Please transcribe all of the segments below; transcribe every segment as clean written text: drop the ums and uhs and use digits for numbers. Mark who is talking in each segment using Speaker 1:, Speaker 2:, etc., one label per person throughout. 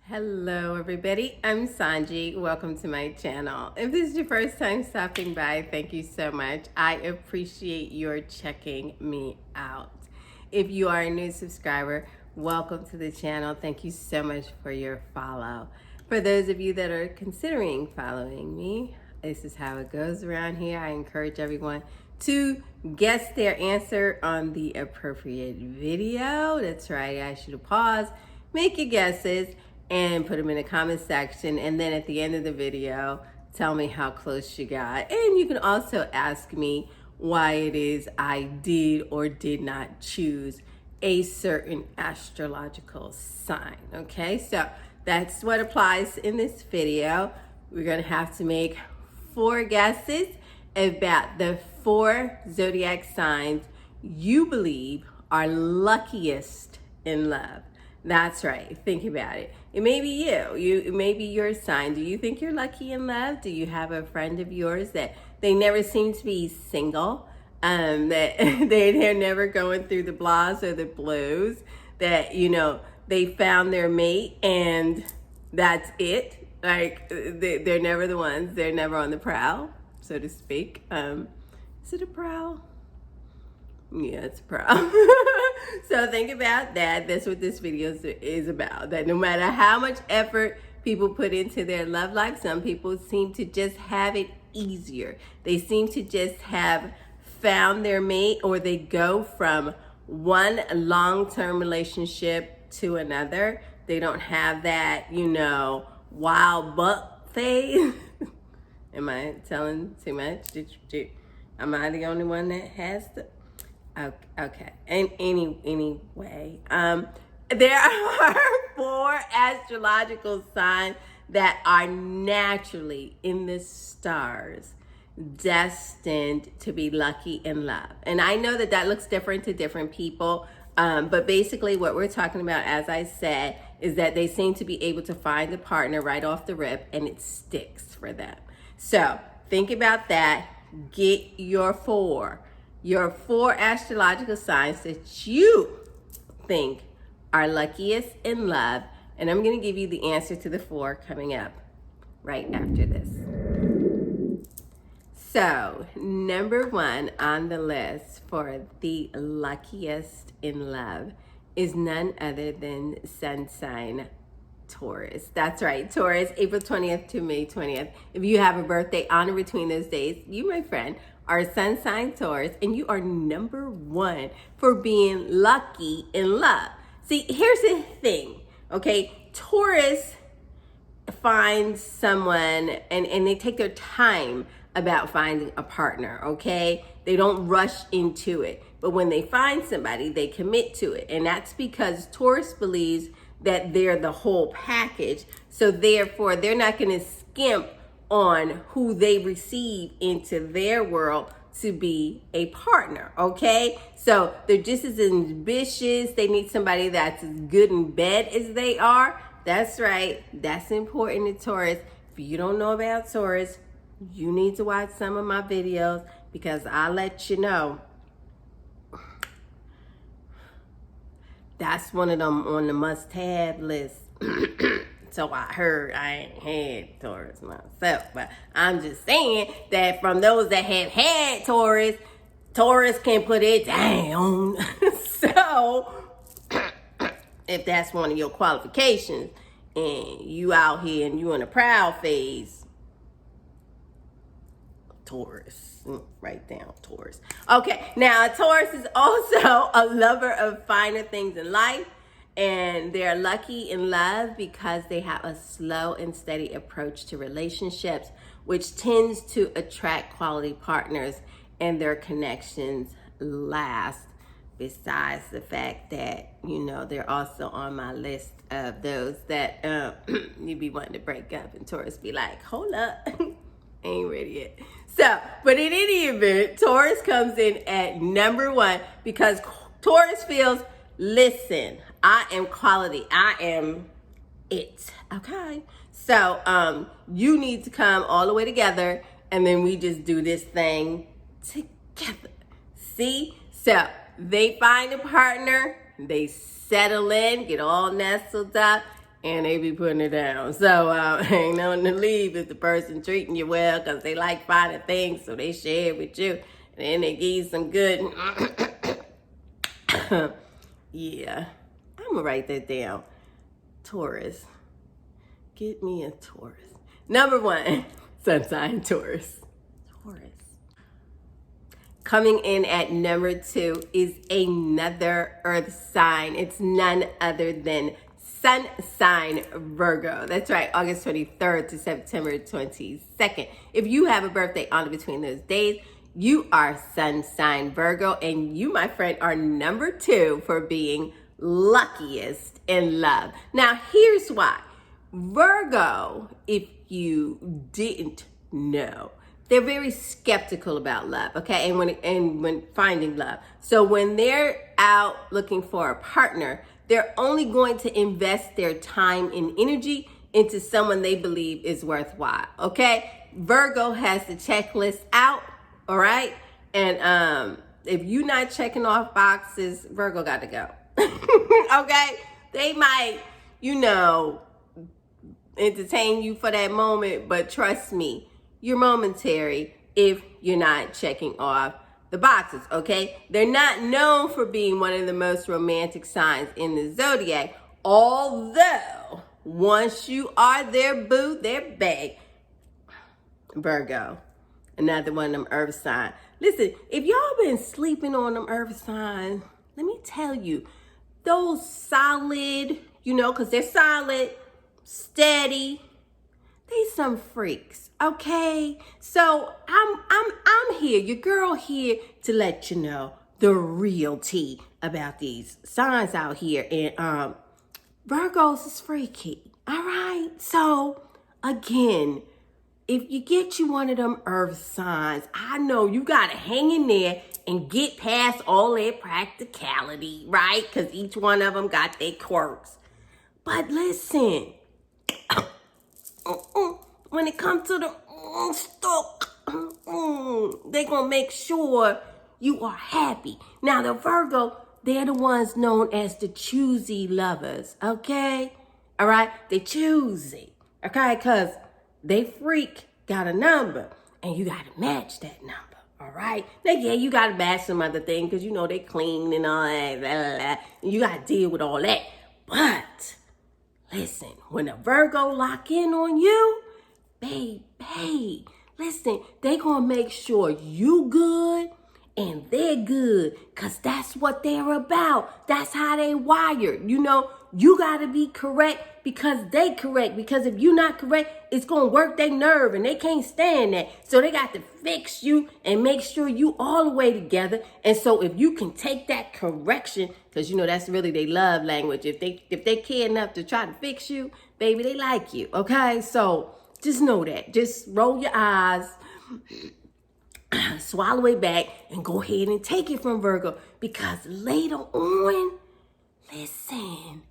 Speaker 1: Hello everybody, I'm Sanji. Welcome to my channel. If this is your first time stopping by, thank you so much. I appreciate your checking me out. If you are a new subscriber, welcome to the channel. Thank you so much for your follow. For those of you that are considering following me, this is how it goes around here. I encourage everyone to guess their answer on the appropriate video. That's right, I ask you to pause, make your guesses, and put them in the comment section, and then at the end of the video tell me how close you got. And you can also ask me why it is I did or did not choose a certain astrological sign. Okay, so that's what applies in this video. We're gonna have to make 4 guesses about the 4 zodiac signs you believe are luckiest in love. That's right. Think about it. It may be you. It may be your sign. Do you think you're lucky in love? Do you have a friend of yours that they never seem to be single? That they're never going through the blahs or the blues? That they found their mate and that's it. Like they're never the ones. They're never on the prowl, so to speak. Is it a prowl? Yeah, it's proud. So think about that. That's what this video is about. That no matter how much effort people put into their love life, some people seem to just have it easier. They seem to just have found their mate, or they go from one long-term relationship to another. They don't have that, wild buck phase. Am I telling too much? Am I the only one that has the... Okay. And anyway, there are 4 astrological signs that are naturally in the stars destined to be lucky in love. And I know that looks different to different people, but basically what we're talking about, as I said, is that they seem to be able to find a partner right off the rip and it sticks for them. So think about that. Get your 4 astrological signs that you think are luckiest in love. And I'm going to give you the answer to the 4 coming up right after this. So, number 1 on the list for the luckiest in love is none other than sun sign Taurus. That's right, Taurus, April 20th to May 20th. If you have a birthday on or between those days, you, my friend, are sun sign Taurus, and you are number 1 for being lucky in love. See, here's the thing, okay? Taurus finds someone and they take their time about finding a partner, okay? They don't rush into it. But when they find somebody, they commit to it. And that's because Taurus believes that they're the whole package. So therefore, they're not going to skimp on who they receive into their world to be a partner, okay? So they're just as ambitious. They need somebody that's as good in bed as they are. That's right. That's important to Taurus. If you don't know about Taurus, you need to watch some of my videos, because I'll let you know. That's one of them on the must-have list. So I heard. I ain't had Taurus myself, but I'm just saying that from those that have had Taurus, Taurus can put it down. So if that's one of your qualifications and you out here and you in a proud phase, Taurus, write down Taurus. Okay, now Taurus is also a lover of finer things in life. And they're lucky in love because they have a slow and steady approach to relationships, which tends to attract quality partners, and their connections last. Besides the fact that, they're also on my list of those that you be wanting to break up, and Taurus be like, hold up, ain't ready yet. So, but in any event, Taurus comes in at number 1 because Taurus feels, listen, I am quality. I am it. Okay. So you need to come all the way together, and then we just do this thing together. See? So they find a partner, they settle in, get all nestled up, and they be putting it down. So ain't nothing to leave if the person treating you well, because they like finding things, so they share it with you. And then they give you some good. Yeah, I'm going to write that down. Taurus. Get me a Taurus. Number 1, sun sign Taurus. Taurus. Coming in at number 2 is another earth sign. It's none other than sun sign Virgo. That's right, August 23rd to September 22nd. If you have a birthday on between those days, you are sun sign Virgo, and you, my friend, are number 2 for being luckiest in love. Now, here's why. Virgo, if you didn't know, they're very skeptical about love, okay? And when finding love. So when they're out looking for a partner, they're only going to invest their time and energy into someone they believe is worthwhile, okay? Virgo has the checklist out, all right? And if you're not checking off boxes, Virgo got to go, okay? They might, entertain you for that moment, but trust me, you're momentary if you're not checking off the boxes, okay? They're not known for being one of the most romantic signs in the zodiac, although once you are their boo, their bae. Virgo, another one of them earth signs. Listen, if y'all been sleeping on them earth signs, let me tell you, those solid, because they're solid, steady, they some freaks, okay? So I'm here, your girl here, to let you know the real tea about these signs out here. And Virgos is freaky, all right? So again, if you get you one of them earth signs, I know you gotta hang in there and get past all their practicality, right? Because each one of them got their quirks. But listen, when it comes to the stuck, they gonna make sure you are happy. Now the Virgo, they're the ones known as the choosy lovers, okay? All right, they choosy, okay? Because they freak got a number, and you gotta match that number, all right? Now, yeah, you gotta match some other thing, because they clean and all that, blah, blah, blah, and you gotta deal with all that. But listen, when a Virgo lock in on you, baby, listen, they gonna make sure you good and they're good, because that's what they're about. That's how they wired. You gotta be correct because they correct. Because if you're not correct, it's gonna work their nerve, and they can't stand that. So they got to fix you and make sure you all the way together. And so if you can take that correction, because that's really their love language. If they care enough to try to fix you, baby, they like you. Okay, so just know that. Just roll your eyes, swallow it back, and go ahead and take it from Virgo, because later on, listen,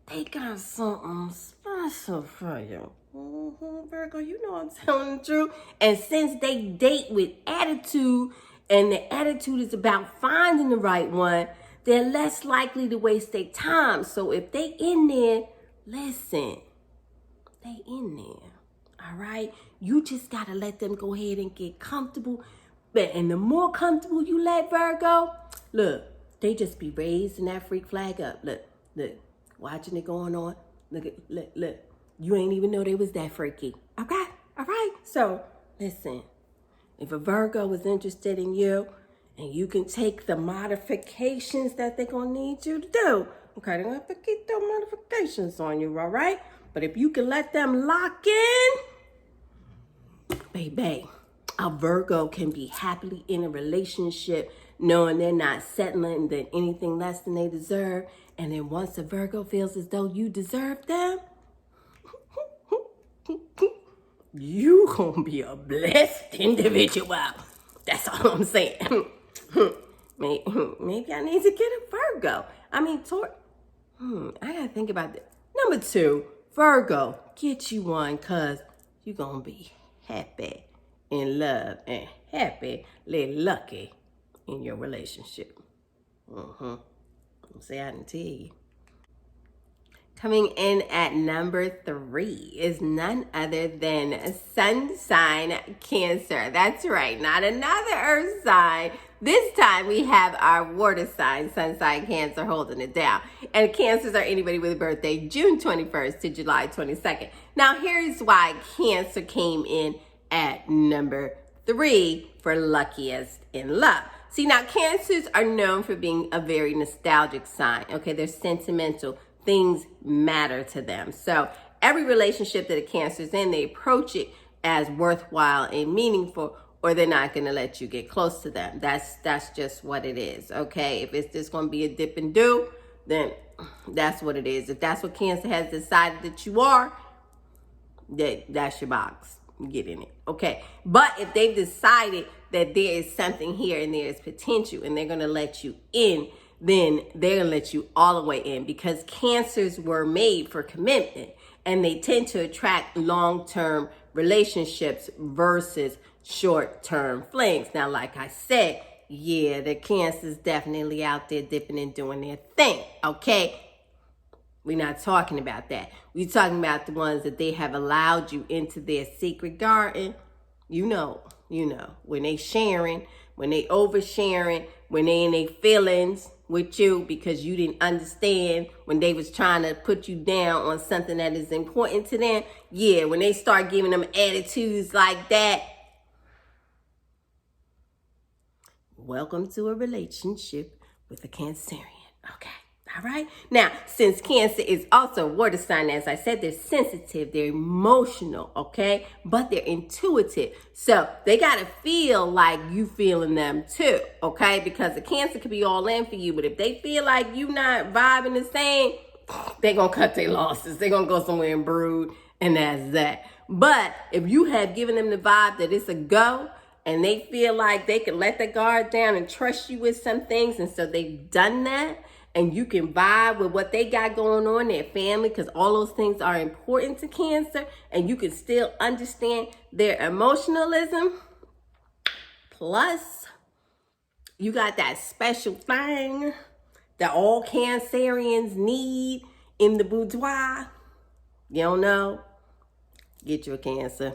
Speaker 1: they got something special for you. Virgo, I'm telling the truth. And since they date with attitude, and the attitude is about finding the right one, they're less likely to waste their time. So if they in there, listen, they in there. All right? You just got to let them go ahead and get comfortable. And the more comfortable you let Virgo, look, they just be raising that freak flag up. Look, watching it going on. Look. You ain't even know they was that freaky. Okay? All right? So, listen, if a Virgo is interested in you, and you can take the modifications that they're going to need you to do, okay, they're going to have to get those modifications on you, all right? But if you can let them lock in, baby, a Virgo can be happily in a relationship knowing they're not settling than anything less than they deserve. And then once a Virgo feels as though you deserve them, you gonna be a blessed individual. That's all I'm saying. Maybe I need to get a Virgo. I mean, I gotta think about that. Number 2, Virgo, get you one, cause you gonna be happy in love and happily lucky in your relationship. I'm say I didn't tell you. Coming in at number 3 is none other than sun sign Cancer. That's right, not another earth sign. This time we have our water sign, sun sign Cancer, holding it down. And Cancers are anybody with a birthday June 21st to July 22nd. Now here's why Cancer came in at number 3 for luckiest in love. See, now Cancers are known for being a very nostalgic sign. Okay, they're sentimental. Things matter to them. So every relationship that a Cancer's in, they approach it as worthwhile and meaningful, or they're not going to let you get close to them. That's just what it is. Okay, if it's just going to be a dip and do, then that's what it is. If that's what Cancer has decided that you are, that's your box. Get in it. Okay, but if they've decided that there is something here and there is potential and they're going to let you in, then they're going to let you all the way in, because Cancers were made for commitment and they tend to attract long-term relationships versus short-term flings. Now, like I said, yeah, the Cancers definitely out there dipping and doing their thing, okay? We're not talking about that. We're talking about the ones that they have allowed you into their secret garden. You know, when they sharing, when they oversharing, when they in their feelings with you because you didn't understand when they was trying to put you down on something that is important to them. Yeah, when they start giving them attitudes like that. Welcome to a relationship with a Cancerian. Okay. All right. Now, since Cancer is also a water sign, as I said, they're sensitive, they're emotional, okay? But they're intuitive. So they got to feel like you feeling them too, okay? Because the Cancer could be all in for you, but if they feel like you not vibing the same, they're going to cut their losses. They're going to go somewhere and brood, and that's that. But if you have given them the vibe that it's a go, and they feel like they can let their guard down and trust you with some things, and so they've done that, and you can vibe with what they got going on, their family, because all those things are important to Cancer, and you can still understand their emotionalism. Plus, you got that special thing that all Cancerians need in the boudoir. You don't know? Get you a Cancer.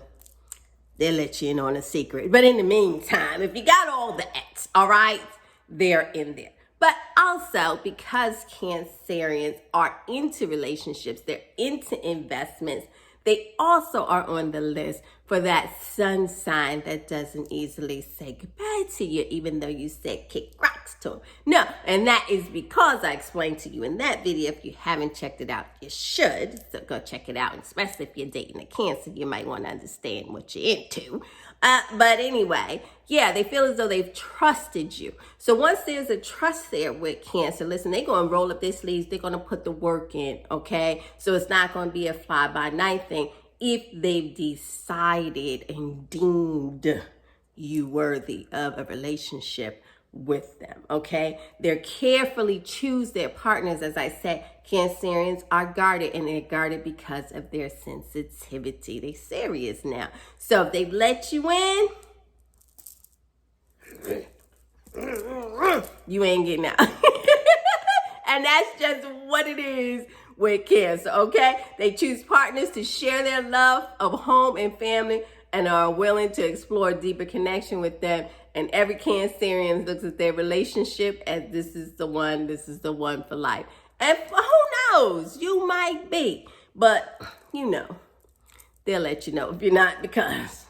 Speaker 1: They'll let you in on a secret. But in the meantime, if you got all the X, all right, they're in there. But also, because Cancerians are into relationships, they're into investments, they also are on the list for that sun sign that doesn't easily say goodbye to you, even though you said kick rocks to them. No, and that is because I explained to you in that video. If you haven't checked it out, you should. So go check it out, especially if you're dating a Cancer. You might want to understand what you're into. But anyway, yeah, they feel as though they've trusted you. So once there's a trust there with Cancer, listen, they're going to roll up their sleeves. They're going to put the work in, okay? So it's not going to be a fly-by-night thing if they've decided and deemed you worthy of a relationship with them, okay? They're carefully choose their partners. As I said, Cancerians are guarded, and they're guarded because of their sensitivity. They're serious now. So if they've let you in, you ain't getting out. And that's just what it is with Cancer, okay? They choose partners to share their love of home and family and are willing to explore a deeper connection with them. And every Cancerian looks at their relationship as this is the one for life. And who knows? You might be. But, you know, they'll let you know if you're not, because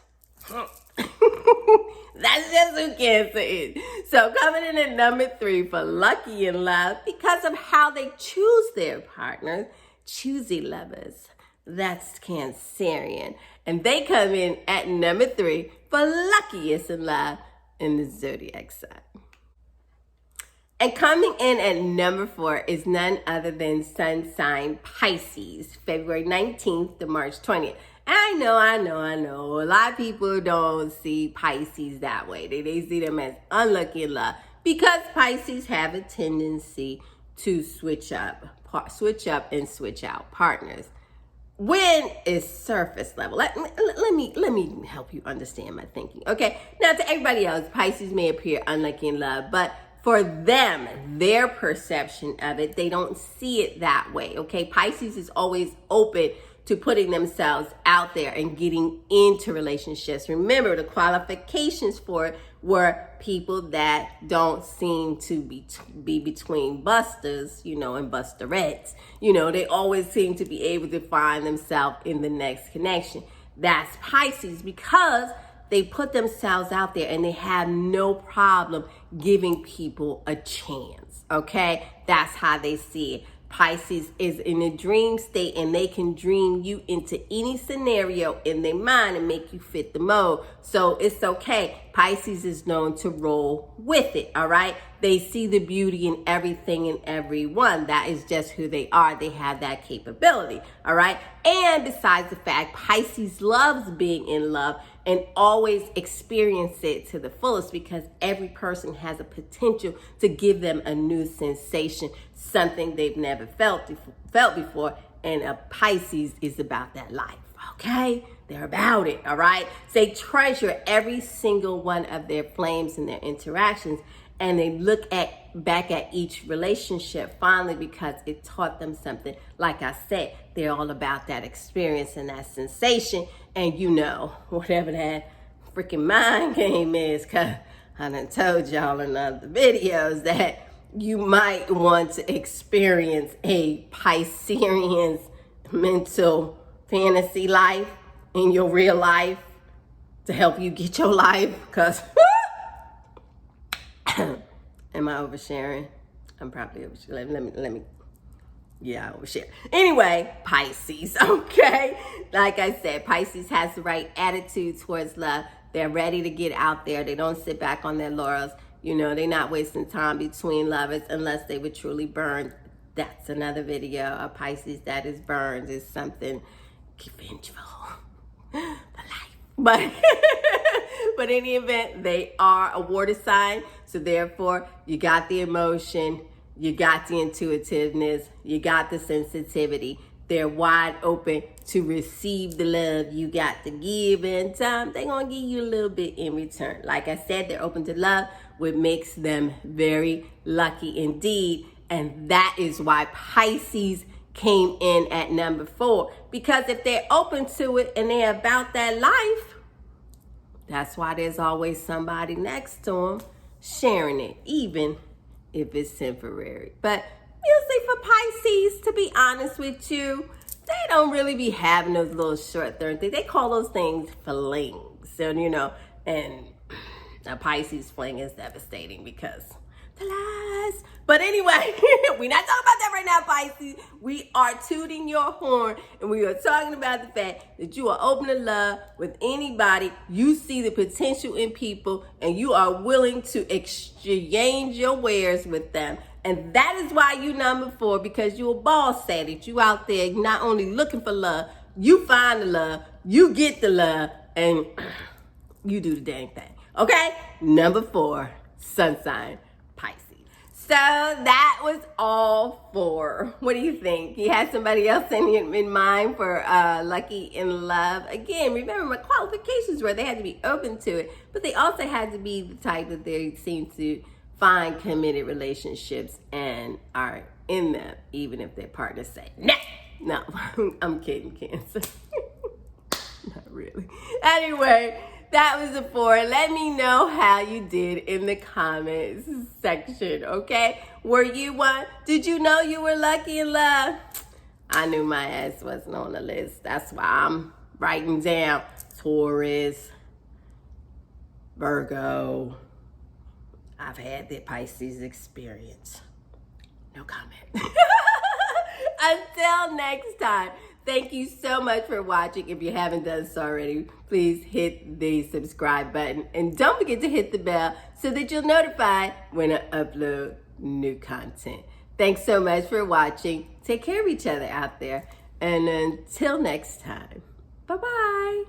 Speaker 1: that's just who Cancer is. So coming in at number 3 for lucky in love, because of how they choose their partners, choosy lovers. That's Cancerian. And they come in at number 3 for luckiest in love in the Zodiac sign. And coming in at number 4 is none other than sun sign Pisces, February 19th to March 20th. I know. A lot of people don't see Pisces that way. They see them as unlucky in love, because Pisces have a tendency to switch up and switch out partners when it's surface level. Let me help you understand my thinking. Okay, now to everybody else, Pisces may appear unlucky in love, but for them, their perception of it, they don't see it that way, okay? Pisces is always open to putting themselves out there and getting into relationships. Remember, the qualifications for it were people that don't seem to be between busters, you know, and busterettes. You know, they always seem to be able to find themselves in the next connection. That's Pisces, because they put themselves out there and they have no problem giving people a chance, okay? That's how they see it. Pisces is in a dream state, and they can dream you into any scenario in their mind and make you fit the mold. So it's okay. Pisces is known to roll with it, all right? They see the beauty in everything and everyone. That is just who they are. They have that capability, all right? And besides the fact, Pisces loves being in love and always experience it to the fullest, because every person has a potential to give them a new sensation, something they've never felt before. And a Pisces is about that life, okay? They're about it, all right? They treasure every single one of their flames and their interactions, and they look back at each relationship fondly because it taught them something. Like I said, they're all about that experience and that sensation. And you know, whatever that freaking mind game is, because I done told y'all in other videos that you might want to experience a Piscean mental fantasy life in your real life to help you get your life, because am I oversharing? I'm probably oversharing. Let me. Yeah, I overshare. Anyway, Pisces, okay? Like I said, Pisces has the right attitude towards love. They're ready to get out there. They don't sit back on their laurels. You know, they're not wasting time between lovers unless they were truly burned. That's another video. A Pisces that is burned is something vengeful. The life. But in any event, they are a water sign. So therefore, you got the emotion, you got the intuitiveness, you got the sensitivity. They're wide open to receive the love you got to give, and they're going to give you a little bit in return. Like I said, they're open to love, which makes them very lucky indeed. And that is why Pisces came in at number 4. Because if they're open to it and they're about that life, that's why there's always somebody next to them sharing it, even if it's temporary. But usually for Pisces, to be honest with you, they don't really be having those little short-term things. They call those things flings. So, you know, and a Pisces fling is devastating because the lies. But anyway, we're not talking about that right now, Pisces. We are tooting your horn, and we are talking about the fact that you are open to love with anybody. You see the potential in people, and you are willing to exchange your wares with them. And that is why you number 4, because you're a boss at it. You out there not only looking for love, you find the love, you get the love, and you do the dang thing. Okay? Number 4, sun sign, Pisces. So that was all 4. What do you think? You had somebody else in mind for lucky in love? Again, remember my qualifications were they had to be open to it, but they also had to be the type that they seem to find committed relationships and are in them, even if their partners say, no. No, I'm kidding, Cancer. Not really. Anyway, that was the 4. Let me know how you did in the comments section, okay? Were you one? Did you know you were lucky in love? I knew my ass wasn't on the list. That's why I'm writing down Taurus, Virgo. I've had the Pisces experience. No comment. Until next time, thank you so much for watching. If you haven't done so already, please hit the subscribe button. And don't forget to hit the bell so that you'll notify when I upload new content. Thanks so much for watching. Take care of each other out there. And until next time, bye-bye.